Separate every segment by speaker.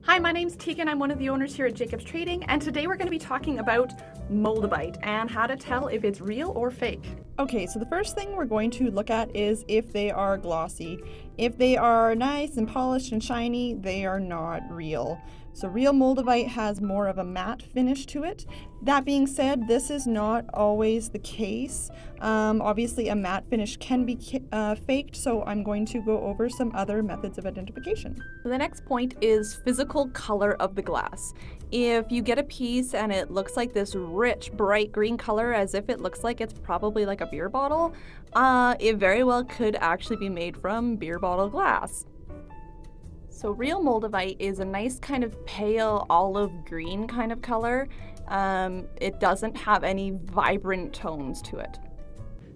Speaker 1: Hi, my name's Tegan. I'm one of the owners here at Jacobs Trading, and today we're going to be talking about Moldavite and how to tell if it's real or fake.
Speaker 2: Okay, so the first thing we're going to look at is if they are glossy. If they are nice and polished and shiny, they are not real. So real Moldavite has more of a matte finish to it. That being said, this is not always the case. Obviously, a matte finish can be faked, so I'm going to go over some other methods of identification.
Speaker 1: The next point is physical color of the glass. If you get a piece and it looks like this rich, bright green color, as if it looks like it's probably like a beer bottle, it very well could actually be made from beer bottle glass. So real Moldavite is a nice kind of pale olive green kind of color. It doesn't have any vibrant tones to it.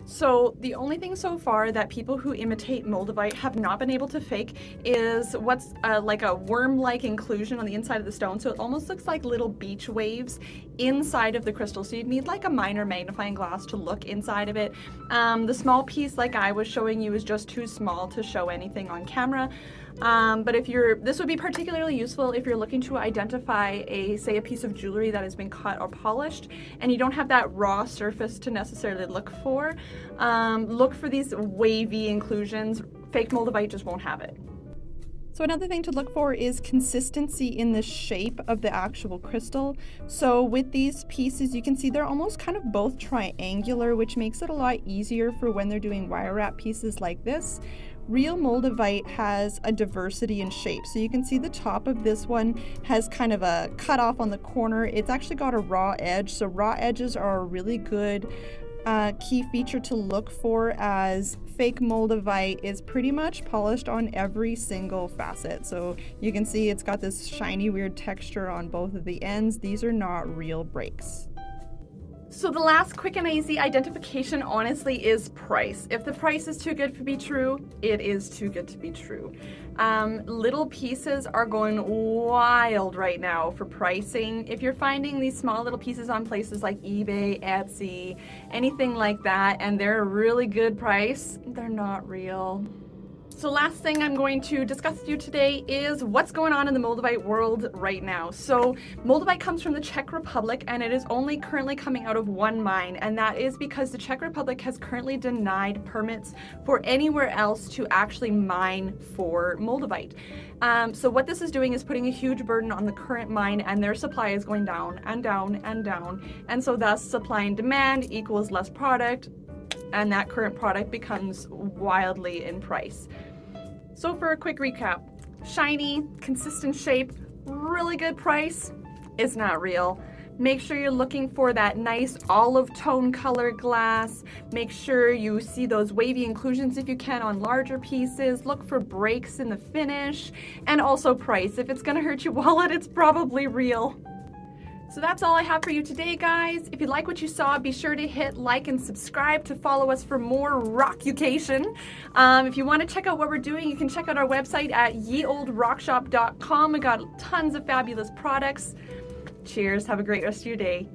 Speaker 1: So the only thing so far that people who imitate Moldavite have not been able to fake is what's like a worm-like inclusion on the inside of the stone. So it almost looks like little beach waves inside of the crystal. So you'd need like a minor magnifying glass to look inside of it. The small piece like I was showing you is just too small to show anything on camera. But this would be particularly useful if you're looking to identify say a piece of jewelry that has been cut or polished and you don't have that raw surface to necessarily look for. Look for these wavy inclusions. Fake Moldavite just won't have it.
Speaker 2: So another thing to look for is consistency in the shape of the actual crystal. So with these pieces, you can see they're almost kind of both triangular, which makes it a lot easier for when they're doing wire wrap pieces like this. Real Moldavite has a diversity in shape. So you can see the top of this one has kind of a cut off on the corner. It's actually got a raw edge. So raw edges are a really good key feature to look for, as fake Moldavite is pretty much polished on every single facet. So you can see it's got this shiny weird texture on both of the ends. These are not real breaks.
Speaker 1: So the last quick and easy identification honestly is price. If the price is too good to be true, it is too good to be true. Little pieces are going wild right now for pricing. If you're finding these small little pieces on places like eBay, Etsy, anything like that, and they're a really good price, they're not real. So last thing I'm going to discuss with you today is what's going on in the Moldavite world right now. So Moldavite comes from the Czech Republic, and it is only currently coming out of one mine, and that is because the Czech Republic has currently denied permits for anywhere else to actually mine for Moldavite. So what this is doing is putting a huge burden on the current mine, and their supply is going down and down and down. And so thus supply and demand equals less product, and that current product becomes wildly in price. So for a quick recap, shiny, consistent shape, really good price, is not real. Make sure you're looking for that nice olive tone color glass. Make sure you see those wavy inclusions if you can on larger pieces. Look for breaks in the finish, and also price. If it's gonna hurt your wallet, it's probably real. So that's all I have for you today, guys. If you like what you saw, be sure to hit like and subscribe to follow us for more rockucation. If you want to check out what we're doing, you can check out our website at yeoldrockshop.com. We got tons of fabulous products. Cheers. Have a great rest of your day.